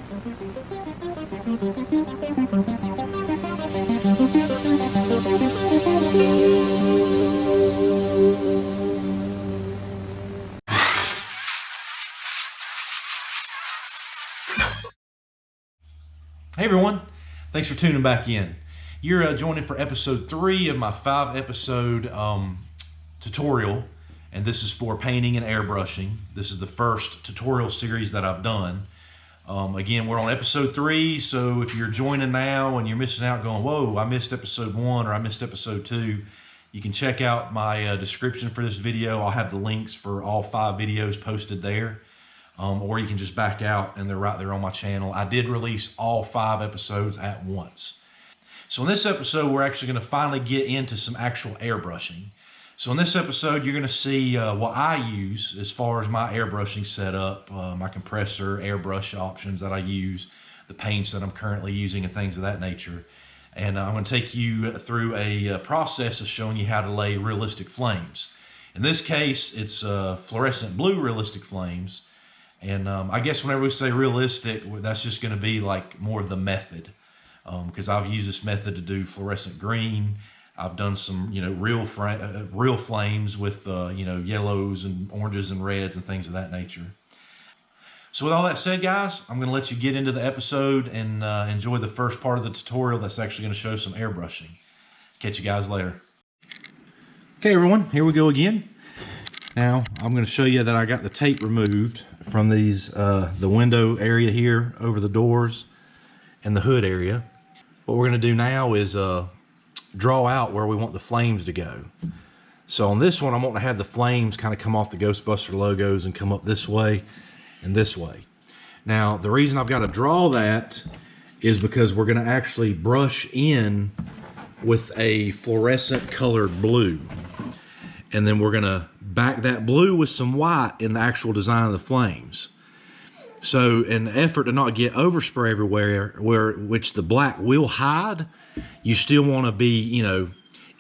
Hey everyone, thanks for tuning back in. You're joining for episode 3 of my 5-episode tutorial, and this is for painting and airbrushing. This is the first tutorial series that I've done. Again, we're on episode 3, so if you're joining now and you're missing out going, whoa, I missed episode 1 or I missed episode 2, you can check out my description for this video. I'll have the links for all 5 videos posted there. Or you can just back out and they're right there on my channel. I did release all 5 episodes at once. So in this episode, we're actually going to finally get into some actual airbrushing. So in this episode, you're going to see what I use as far as my airbrushing setup, my compressor, airbrush options that I use, the paints that I'm currently using and things of that nature. And I'm going to take you through a process of showing you how to lay realistic flames. In this case, it's fluorescent blue realistic flames. And I guess whenever we say realistic, that's just going to be like more of the method, because I've used this method to do fluorescent green. I've done some, real flames with, yellows and oranges and reds and things of that nature. So with all that said, guys, I'm going to let you get into the episode and enjoy the first part of the tutorial that's actually going to show some airbrushing. Catch you guys later. Okay, everyone, here we go again. Now, I'm going to show you that I got the tape removed from these, the window area here over the doors and the hood area. What we're going to do now is draw out where we want the flames to go. So on this one, I want to have the flames kind of come off the Ghostbuster logos and come up this way and this way. Now, the reason I've got to draw that is because we're going to actually brush in with a fluorescent colored blue. And then we're going to back that blue with some white in the actual design of the flames. So in an effort to not get overspray everywhere, which the black will hide, you still want to be, I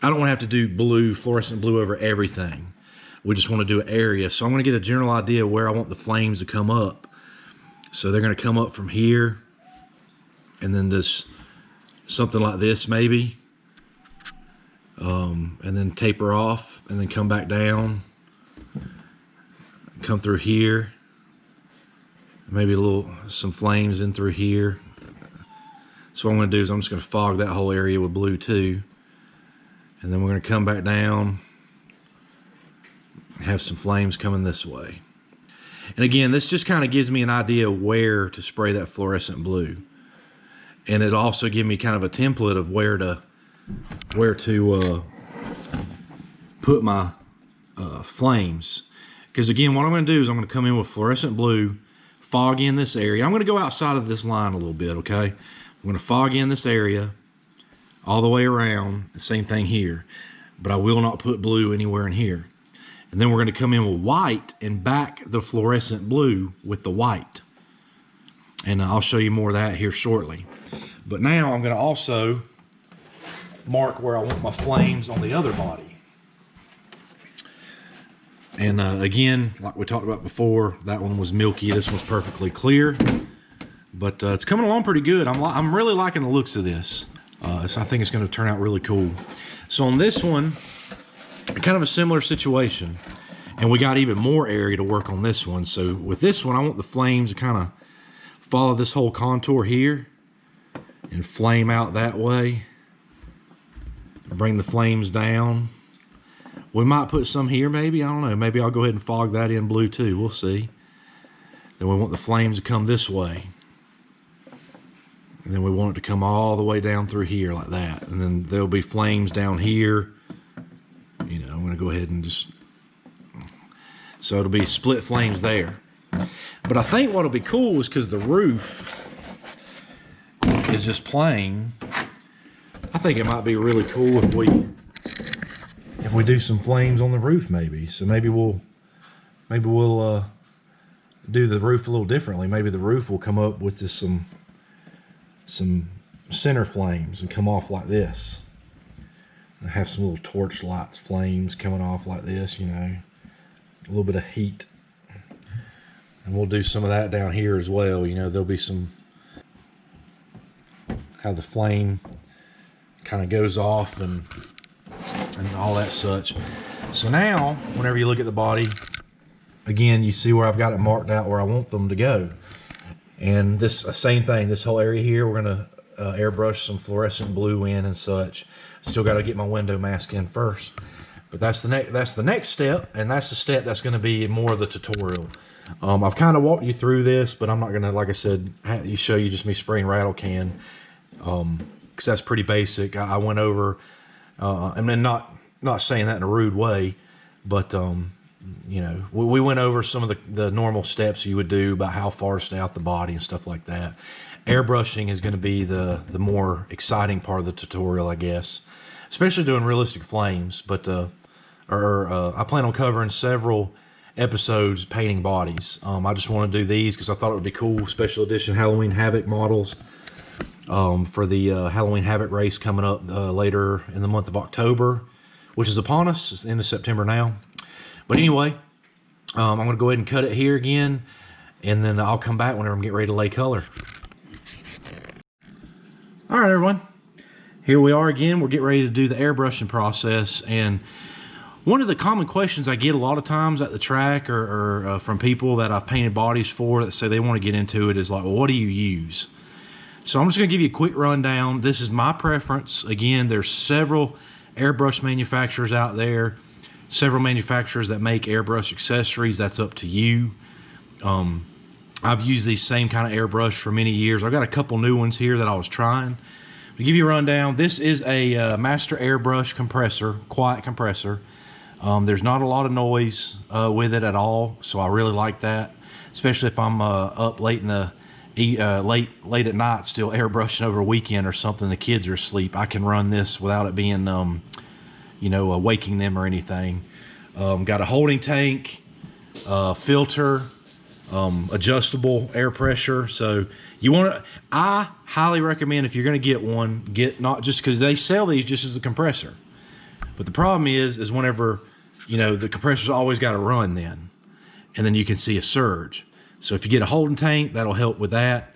don't want to have to do blue, fluorescent blue over everything. We just want to do an area. So I'm going to get a general idea of where I want the flames to come up. So they're going to come up from here, and then just something like this maybe. And then taper off and then come back down, come through here, maybe some flames in through here. So what I'm going to do is I'm just going to fog that whole area with blue too, and then we're going to come back down and have some flames coming this way. And again, this just kind of gives me an idea of where to spray that fluorescent blue, and it'll also give me kind of a template of where to put my flames. Because again, what I'm going to do is I'm going to come in with fluorescent blue, fog in this area. I'm going to go outside of this line a little bit, okay? I'm going to fog in this area all the way around, the same thing here, but I will not put blue anywhere in here. And then we're going to come in with white and back the fluorescent blue with the white. And I'll show you more of that here shortly. But now I'm going to also mark where I want my flames on the other body. And again, like we talked about before, that one was milky. This one's perfectly clear, but it's coming along pretty good. I'm really liking the looks of this. So I think it's going to turn out really cool. So on this one, kind of a similar situation, and we got even more area to work on this one. So with this one, I want the flames to kind of follow this whole contour here and flame out that way. Bring the flames down. We might put some here, maybe. I don't know. Maybe I'll go ahead and fog that in blue too. We'll see. Then we want the flames to come this way. And then we want it to come all the way down through here like that. And then there'll be flames down here. I'm going to go ahead and just... So it'll be split flames there. But I think what'll be cool is because the roof is just plain. I think it might be really cool if we do some flames on the roof maybe. So maybe we'll do the roof a little differently. Maybe the roof will come up with just some center flames and come off like this. And have some little torch lights, flames coming off like this, a little bit of heat. And we'll do some of that down here as well. There'll be some how the flame kind of goes off and all that such. So now, whenever you look at the body, again, you see where I've got it marked out where I want them to go. And this same thing, this whole area here, we're gonna airbrush some fluorescent blue in and such. Still got to get my window mask in first. But that's the next step, and that's the step that's going to be more of the tutorial. I've kind of walked you through this, but I'm not going to, like I said, show you just me spraying rattle can, because that's pretty basic. I went over, and then not saying that in a rude way, but you know, we went over some of the normal steps you would do about how far to stay out the body and stuff like that. Airbrushing is going to be the more exciting part of the tutorial, I guess, especially doing realistic flames. But I plan on covering several episodes painting bodies. I just want to do these because I thought it would be cool. Special edition Halloween Havoc models for the Halloween Havoc race coming up later in the month of October, which is upon us. It's the end of September now. But anyway, I'm going to go ahead and cut it here again, and then I'll come back whenever I'm getting ready to lay color. All right, everyone. Here we are again. We're getting ready to do the airbrushing process, and one of the common questions I get a lot of times at the track or from people that I've painted bodies for that say they want to get into it is like, well, what do you use? So I'm just going to give you a quick rundown. This is my preference. Again, there's several airbrush manufacturers out there, several manufacturers that make airbrush accessories. That's up to you. I've used these same kind of airbrush for many years. I've got a couple new ones here that I was trying. To give you a rundown, this is a Master Airbrush compressor, quiet compressor. There's not a lot of noise with it at all, so I really like that, especially if I'm up late in the late at night still airbrushing over a weekend or something. The kids are asleep. I can run this without it being you know, waking them or anything. Got a holding tank, filter, adjustable air pressure. So you want to, I highly recommend, if you're going to get one, get not just because they sell these just as a compressor, but the problem is whenever, you know, the compressor's always got to run then, and then you can see a surge. So if you get a holding tank, that'll help with that.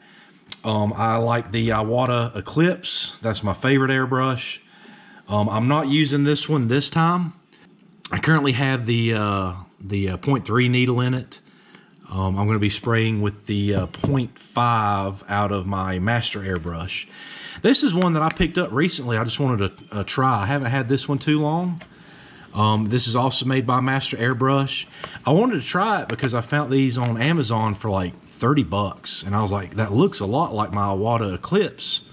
I like the Iwata Eclipse. That's my favorite airbrush. I'm not using this one this time. I currently have the 0.3 needle in it. I'm going to be spraying with the 0.5 out of my Master Airbrush. This is one that I picked up recently. I just wanted to try. I haven't had this one too long. This is also made by Master Airbrush. I wanted to try it because I found these on Amazon for like 30 bucks. And I was like, that looks a lot like my Iwata Eclipse.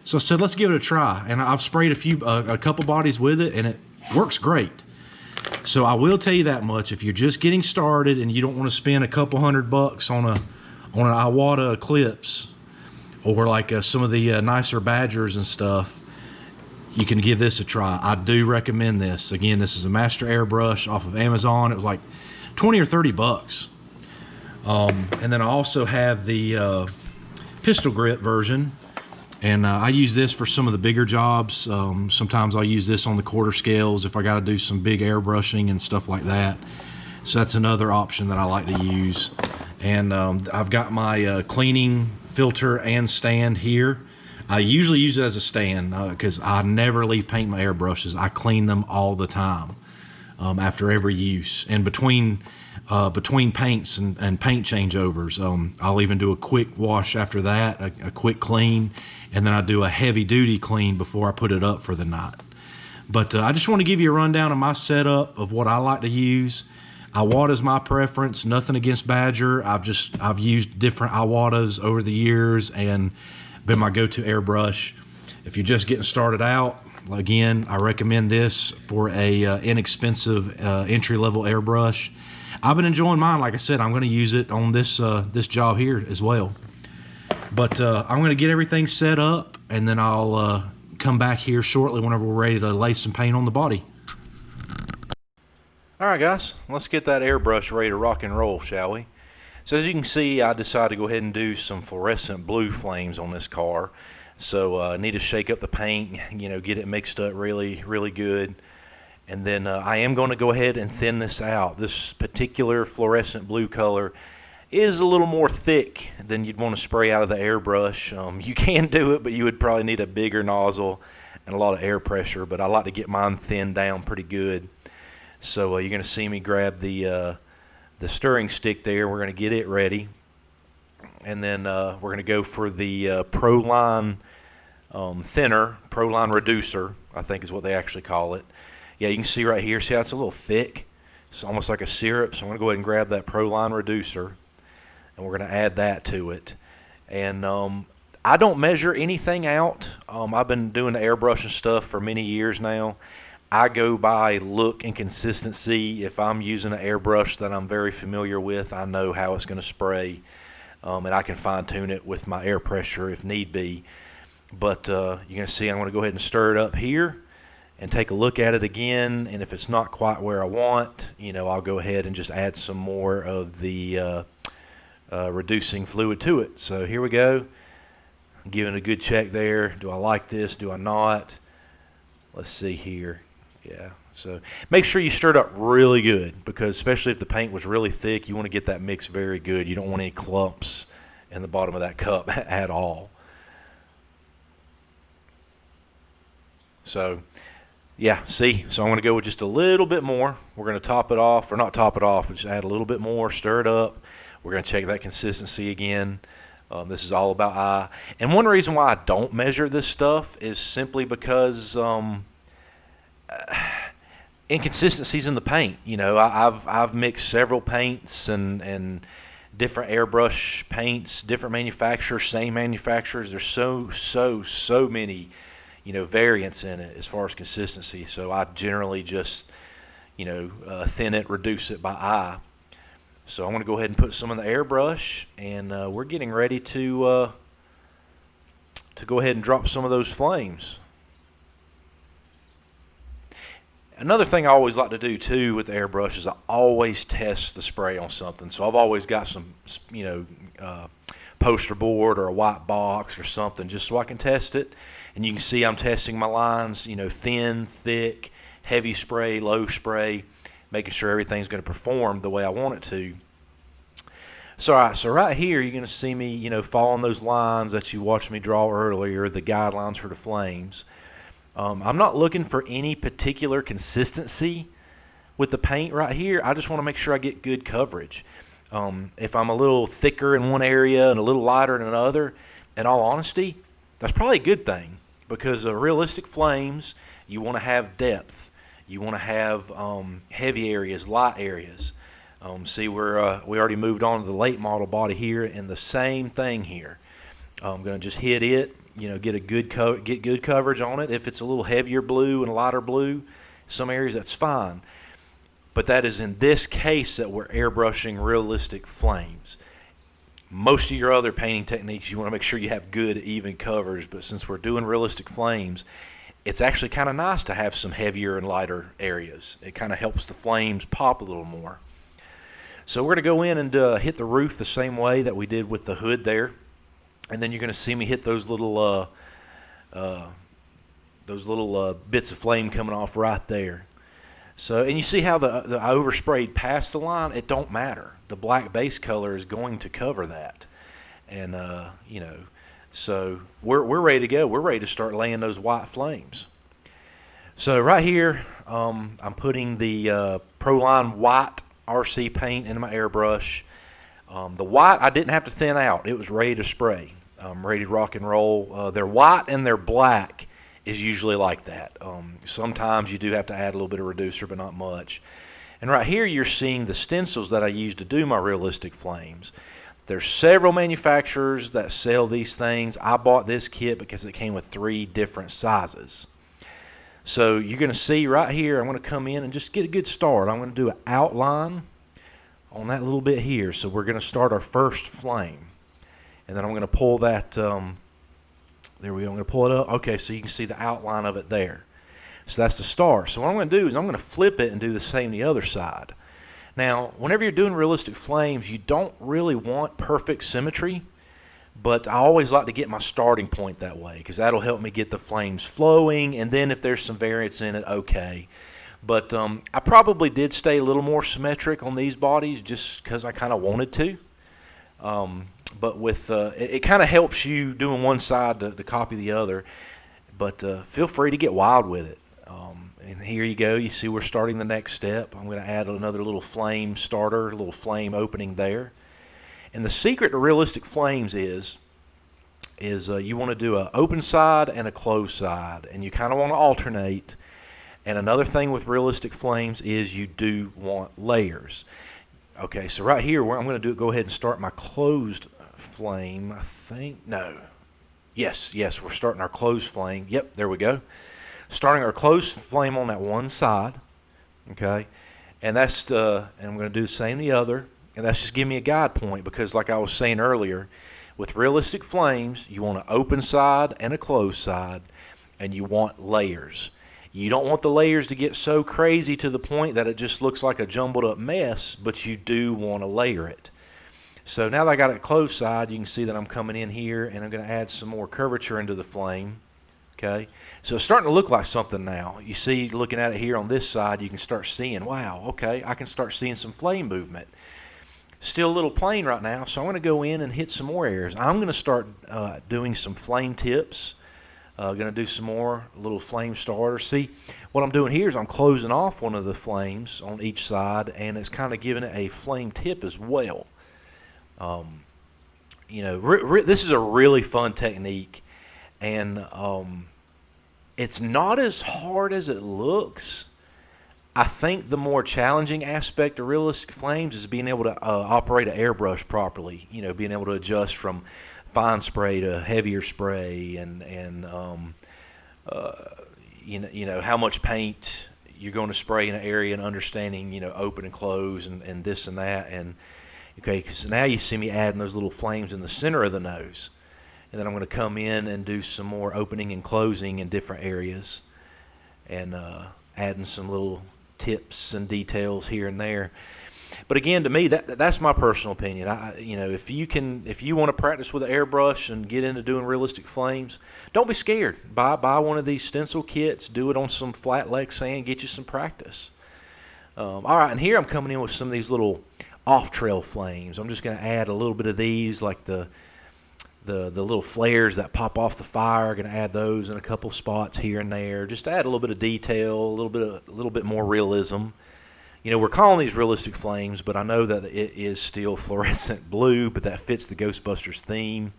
So I said, let's give it a try. And I've sprayed a couple bodies with it, and it works great. So I will tell you that much. If you're just getting started and you don't want to spend a couple $100 on an Iwata Eclipse, or like some of the nicer Badgers and stuff, you can give this a try. I do recommend this. Again, this is a Master Airbrush off of Amazon. It was like 20 or 30 bucks. And then I also have the pistol grip version. And I use this for some of the bigger jobs. Sometimes I'll use this on the quarter scales if I got to do some big airbrushing and stuff like that. So that's another option that I like to use. And I've got my cleaning filter and stand here. I usually use it as a stand because I never leave paint my airbrushes. I clean them all the time after every use. And between paints and paint changeovers, I'll even do a quick wash after that, a quick clean, and then I do a heavy duty clean before I put it up for the night. But I just want to give you a rundown of my setup of what I like to use. Iwata is my preference. Nothing against Badger. I've used different Iwatas over the years and been my go-to airbrush. If you're just getting started out, again, I recommend this for a inexpensive entry-level airbrush. I've been enjoying mine. Like I said, I'm going to use it on this this job here as well. But I'm going to get everything set up, and then I'll come back here shortly whenever we're ready to lay some paint on the body. All right, guys, let's get that airbrush ready to rock and roll, shall we? So as you can see, I decided to go ahead and do some fluorescent blue flames on this car. So I need to shake up the paint, you know, get it mixed up really, really good. And then I am going to go ahead and thin this out. This particular fluorescent blue color is a little more thick than you'd want to spray out of the airbrush. You can do it, but you would probably need a bigger nozzle and a lot of air pressure, but I like to get mine thinned down pretty good. So you're going to see me grab the stirring stick there. We're going to get it ready, and then we're going to go for the Proline thinner, Proline reducer, I think is what they actually call it. Yeah, you can see right here, see how it's a little thick? It's almost like a syrup, so I'm going to go ahead and grab that Proline reducer, and we're going to add that to it. And I don't measure anything out. I've been doing the airbrushing stuff for many years now. I go by look and consistency. If I'm using an airbrush that I'm very familiar with, I know how it's going to spray, and I can fine-tune it with my air pressure if need be. But you're going to see I'm going to go ahead and stir it up here and take a look at it again, and if it's not quite where I want, I'll go ahead and just add some more of the reducing fluid to it. So here we go. Giving a good check there. Do I like this? Do I not? Let's see here. Yeah, so make sure you stir it up really good, because especially if the paint was really thick, you want to get that mix very good. You don't want any clumps in the bottom of that cup at all. So, yeah, see, so I'm going to go with just a little bit more. We're going to top it off, or not top it off, but just add a little bit more, stir it up. We're going to check that consistency again. This is all about eye. And one reason why I don't measure this stuff is simply because inconsistencies in the paint. I've mixed several paints and different airbrush paints, different manufacturers, same manufacturers. There's so many variants in it as far as consistency. So I generally just thin it, reduce it by eye. So I'm going to go ahead and put some in the airbrush, and we're getting ready to go ahead and drop some of those flames. Another thing I always like to do too with the airbrush is I always test the spray on something. So I've always got some poster board or a white box or something just so I can test it. And you can see I'm testing my lines, thin, thick, heavy spray, low spray, making sure everything's going to perform the way I want it to. So, all right, so right here you're going to see me, following those lines that you watched me draw earlier, the guidelines for the flames. I'm not looking for any particular consistency with the paint right here. I just want to make sure I get good coverage. If I'm a little thicker in one area and a little lighter in another, in all honesty, that's probably a good thing, because realistic flames, you want to have depth. You want to have heavy areas, light areas. See, we already moved on to the late model body here, and the same thing here. I'm going to just hit it, get good coverage on it. If it's a little heavier blue and a lighter blue, some areas that's fine. But that is in this case that we're airbrushing realistic flames. Most of your other painting techniques, you want to make sure you have good, even coverage. But since we're doing realistic flames, it's actually kind of nice to have some heavier and lighter areas. It kind of helps the flames pop a little more. So we're going to go in and hit the roof the same way that we did with the hood there. And then you're going to see me hit those little bits of flame coming off right there. So, and you see how I oversprayed past the line? It don't matter. The black base color is going to cover that. And, so we're ready to go. We're ready to start laying those white flames. So right here, I'm putting the Proline white RC paint into my airbrush. The white I didn't have to thin out. It was ready to spray. Ready to rock and roll. Their white and their black is usually like that. Sometimes you do have to add a little bit of reducer, but not much. And right here you're seeing the stencils that I use to do my realistic flames. There's several manufacturers that sell these things. I bought this kit because it came with 3 different sizes. So you're going to see right here, I'm going to come in and just get a good start. I'm going to do an outline on that little bit here. So we're going to start our first flame. And then I'm going to pull that, there we go, I'm going to pull it up. Okay, so you can see the outline of it there. So that's the start. So what I'm going to do is I'm going to flip it and do the same the other side. Now, whenever you're doing realistic flames, you don't really want perfect symmetry, but I always like to get my starting point that way because that'll help me get the flames flowing, and then if there's some variance in it, okay. But I probably did stay a little more symmetric on these bodies just because I kind of wanted to. But with it kind of helps you doing one side to copy the other. But feel free to get wild with it. And here you go. You see we're starting the next step. I'm going to add another little flame starter, a little flame opening there. And the secret to realistic flames is you want to do an open side and a closed side. And you kind of want to alternate. And another thing with realistic flames is you do want layers. Okay, so right here, where I'm going to go ahead and start my closed flame, I think. No. Yes, we're starting our closed flame. Yep, there we go. Starting our closed flame on that one side, okay, and that's and I'm going to do the same the other, and that's just give me a guide point, because like I was saying earlier, with realistic flames, you want an open side and a closed side, and you want layers. You don't want the layers to get so crazy to the point that it just looks like a jumbled up mess, but you do want to layer it. So now that I got it closed side, you can see that I'm coming in here and I'm going to add some more curvature into the flame. Okay, so it's starting to look like something now. You see, looking at it here on this side, you can start seeing, wow, okay, I can start seeing some flame movement. Still a little plain right now, so I'm going to go in and hit some more areas. I'm going to start doing some flame tips. Going to do some more little flame starters. See, what I'm doing here is I'm closing off one of the flames on each side, and it's kind of giving it a flame tip as well. This is a really fun technique, and it's not as hard as it looks. I think the more challenging aspect of realistic flames is being able to operate an airbrush properly. Being able to adjust from fine spray to heavier spray, and how much paint you're going to spray in an area, and understanding open and close and this and that. And okay, because now you see me adding those little flames in the center of the nose. And then I'm going to come in and do some more opening and closing in different areas, and adding some little tips and details here and there. But again, to me, that's my personal opinion. If you want to practice with an airbrush and get into doing realistic flames, don't be scared. Buy one of these stencil kits. Do it on some flat Lexan. Get you some practice. All right, and here I'm coming in with some of these little off-trail flames. I'm just going to add a little bit of these, like the little flares that pop off the fire. I'm going to add those in a couple spots here and there, just to add a little bit of detail, a little bit more realism. We're calling these realistic flames, but I know that it is still fluorescent blue, but that fits the Ghostbusters theme.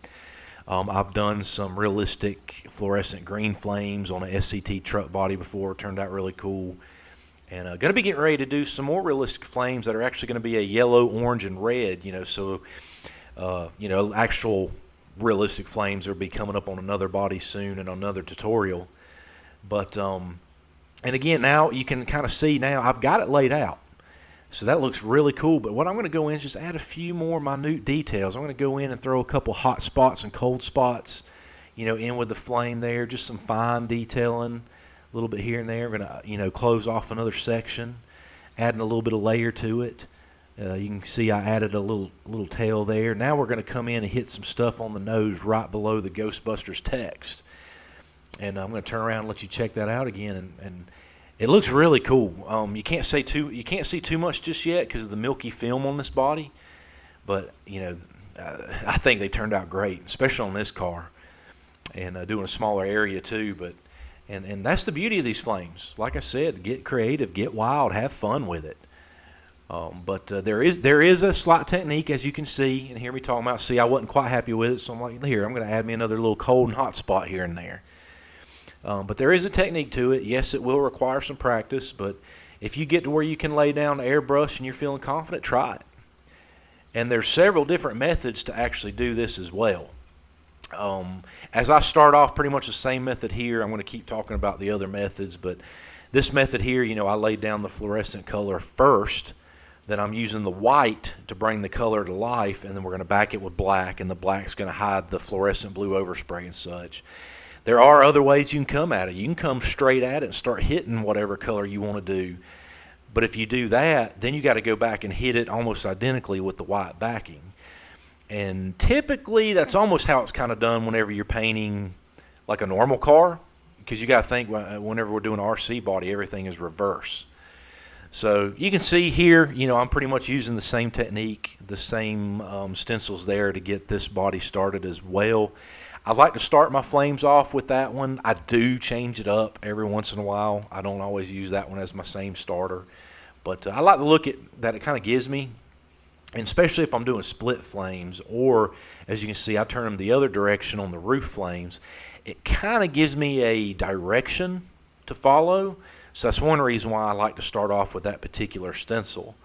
I've done some realistic fluorescent green flames on an SCT truck body before. It turned out really cool. And going to be getting ready to do some more realistic flames that are actually going to be a yellow, orange, and red. Actual realistic flames will be coming up on another body soon and another tutorial. But and again, now you can kind of see now I've got it laid out. So that looks really cool. But what I'm going to go in is just add a few more minute details. I'm going to go in and throw a couple hot spots and cold spots, in with the flame there. Just some fine detailing, a little bit here and there. We're going to, close off another section, adding a little bit of layer to it. You can see I added a little tail there. Now we're going to come in and hit some stuff on the nose right below the Ghostbusters text. And I'm going to turn around and let you check that out again, and it looks really cool. You can't see too much just yet because of the milky film on this body, but I think they turned out great, especially on this car, and doing a smaller area too. But and that's the beauty of these flames. Like I said, get creative, get wild, have fun with it. But there is a slight technique, as you can see and hear me talking about. See, I wasn't quite happy with it, so I'm like, here, I'm going to add me another little cold and hot spot here and there. But there is a technique to it. Yes, it will require some practice, but if you get to where you can lay down the airbrush and you're feeling confident, try it. And there's several different methods to actually do this as well. As I start off pretty much the same method here, I'm going to keep talking about the other methods, but this method here, I laid down the fluorescent color first, then I'm using the white to bring the color to life, and then we're going to back it with black, and the black's going to hide the fluorescent blue overspray and such. There are other ways you can come at it. You can come straight at it and start hitting whatever color you want to do. But if you do that, then you got to go back and hit it almost identically with the white backing. And typically that's almost how it's kind of done whenever you're painting like a normal car, because you got to think whenever we're doing an RC body, everything is reverse. So you can see here, I'm pretty much using the same technique, the same stencils there to get this body started as well. I like to start my flames off with that one. I do change it up every once in a while. I don't always use that one as my same starter. But I like the look that it kind of gives me, and especially if I'm doing split flames, or as you can see, I turn them the other direction on the roof flames. It kind of gives me a direction to follow. So that's one reason why I like to start off with that particular stencil.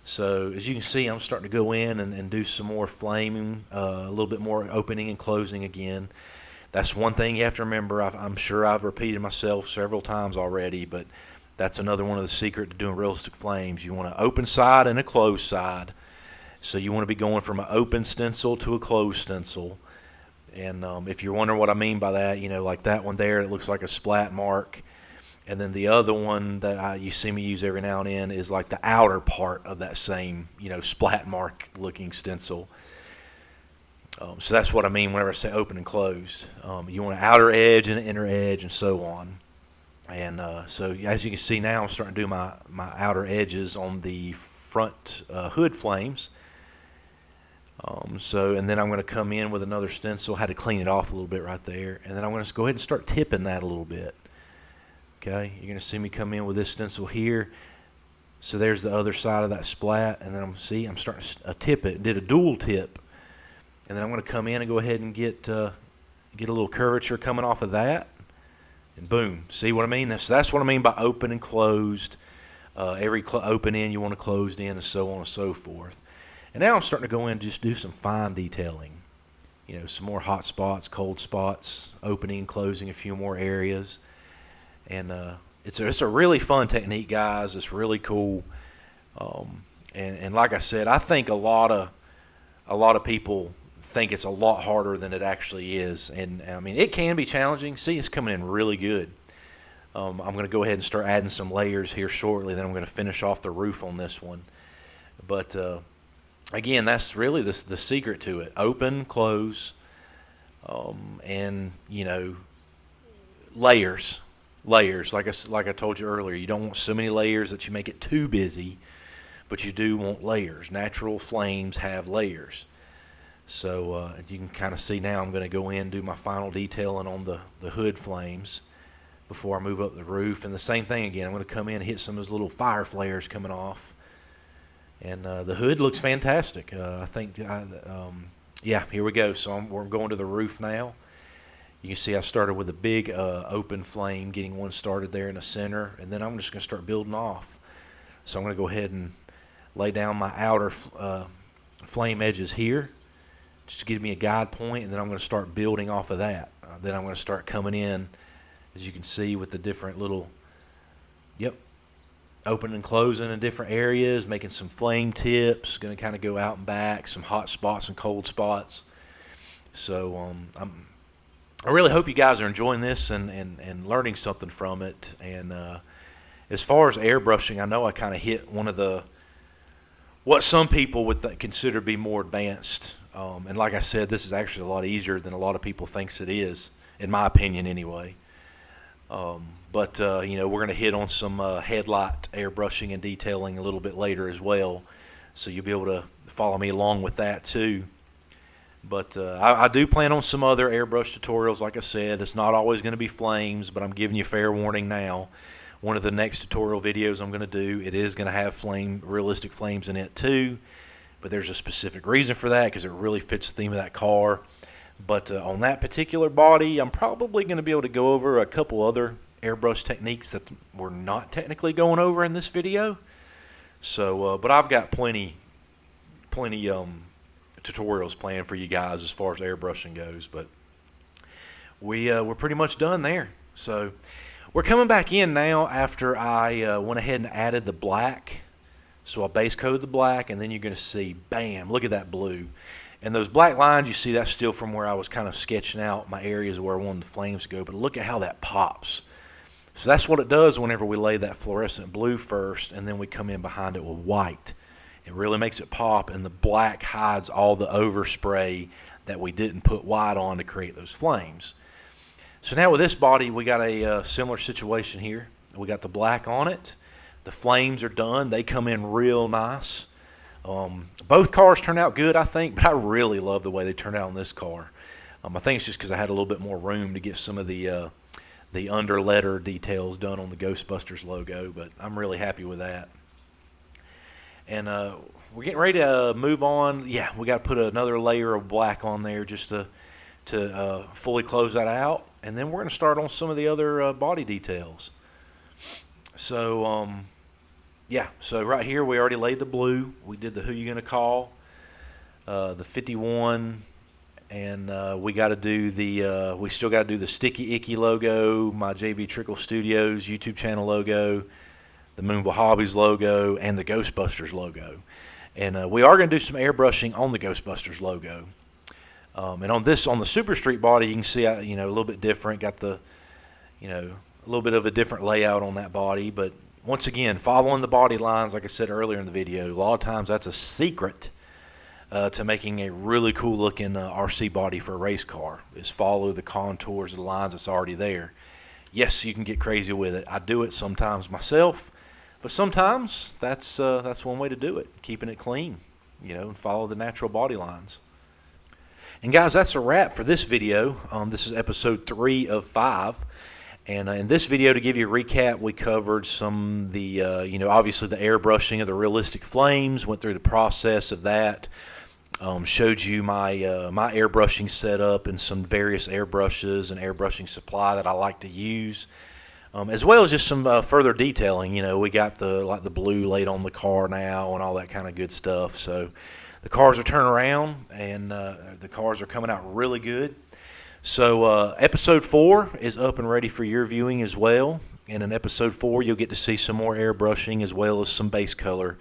So as you can see, I'm starting to go in and do some more flaming, a little bit more opening and closing again. That's one thing you have to remember. I'm sure I've repeated myself several times already, but that's another one of the secret to doing realistic flames. You want an open side and a closed side. So you want to be going from an open stencil to a closed stencil. And if you're wondering what I mean by that, like that one there, it looks like a splat mark. And then the other one that you see me use every now and then is like the outer part of that same, splat mark looking stencil. So that's what I mean whenever I say open and closed. You want an outer edge and an inner edge and so on. And so as you can see now, I'm starting to do my outer edges on the front hood flames. And then I'm going to come in with another stencil. Had to clean it off a little bit right there. And then I'm going to go ahead and start tipping that a little bit. Okay, you're going to see me come in with this stencil here. So there's the other side of that splat. And then I'm starting to tip it. Did a dual tip. And then I'm going to come in and go ahead and get a little curvature coming off of that. And boom. See what I mean? So that's what I mean by open and closed. Every open end you want to closed in, and so on and so forth. And now I'm starting to go in and just do some fine detailing. Some more hot spots, cold spots, opening and closing a few more areas. And it's a really fun technique, guys. It's really cool. And like I said, I think a lot of people think it's a lot harder than it actually is. And I mean, it can be challenging. See, it's coming in really good. I'm going to go ahead and start adding some layers here shortly. Then I'm going to finish off the roof on this one. But again, that's really the secret to it. Open, close, and, layers. Layers. Like I told you earlier, you don't want so many layers that you make it too busy, but you do want layers. Natural flames have layers. So you can kind of see now I'm going to go in and do my final detailing on the hood flames before I move up the roof. And the same thing again, I'm going to come in and hit some of those little fire flares coming off. And the hood looks fantastic. I think, yeah, here we go. So we're going to the roof now. You can see I started with a big open flame, getting one started there in the center. And then I'm just going to start building off. So I'm going to go ahead and lay down my outer flame edges here, just to give me a guide point, and then I'm going to start building off of that. Then I'm going to start coming in, as you can see, with the different little, open and closing in different areas, making some flame tips, going to kind of go out and back, some hot spots and cold spots. So I really hope you guys are enjoying this and learning something from it. And as far as airbrushing, I know I kind of hit one of what some people would consider to be more advanced. And like I said, this is actually a lot easier than a lot of people thinks it is, in my opinion anyway. But we're going to hit on some headlight airbrushing and detailing a little bit later as well. So you'll be able to follow me along with that too. But I do plan on some other airbrush tutorials. Like I said, it's not always going to be flames, but I'm giving you fair warning now. One of the next tutorial videos I'm going to do, it is going to have realistic flames in it too. But there's a specific reason for that, because it really fits the theme of that car. But on that particular body, I'm probably going to be able to go over a couple other airbrush techniques that we're not technically going over in this video. So, but I've got plenty tutorials planned for you guys as far as airbrushing goes. But we're pretty much done there. So we're coming back in now after I went ahead and added the black. So I base coated the black, and then you're going to see, bam, look at that blue. And those black lines, you see that's still from where I was kind of sketching out my areas where I wanted the flames to go. But look at how that pops. So that's what it does whenever we lay that fluorescent blue first, and then we come in behind it with white. It really makes it pop, and the black hides all the overspray that we didn't put white on to create those flames. So now with this body, we got a similar situation here. We got the black on it. The flames are done. They come in real nice. Both cars turn out good, I think, but I really love the way they turn out on this car. I think it's just because I had a little bit more room to get some of the under letter details done on the Ghostbusters logo, but I'm really happy with that. And we're getting ready to move on. Yeah, we got to put another layer of black on there just to fully close that out, and then we're going to start on some of the other body details. So yeah, so right here we already laid the blue. We did the Who You Gonna Call, the 51, and we got to do the we still got to do the Sticky Icky logo, my JB Trickle Studios YouTube channel logo, the Moonville Hobbies logo, and the Ghostbusters logo. And we are going to do some airbrushing on the Ghostbusters logo. And on the Super Street body, you can see a little bit different. Got the a little bit of a different layout on that body, but once again, following the body lines, like I said earlier in the video, a lot of times that's a secret to making a really cool looking RC body for a race car, is follow the contours of the lines that's already there. Yes, you can get crazy with it. I do it sometimes myself, but sometimes that's one way to do it, keeping it clean, and follow the natural body lines. And guys, that's a wrap for this video. This is episode 3 of 5. And in this video, to give you a recap, we covered some the obviously the airbrushing of the realistic flames. Went through the process of that. Showed you my my airbrushing setup and some various airbrushes and airbrushing supply that I like to use, as well as just some further detailing. We got the blue laid on the car now and all that kind of good stuff. So the cars are turning around and the cars are coming out really good. So episode 4 is up and ready for your viewing as well. And in episode 4, you'll get to see some more airbrushing as well as some base color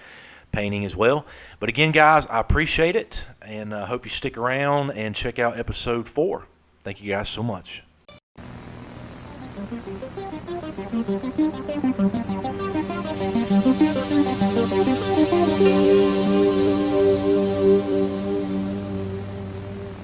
painting as well. But again, guys, I appreciate it, and I hope you stick around and check out episode 4. Thank you guys so much.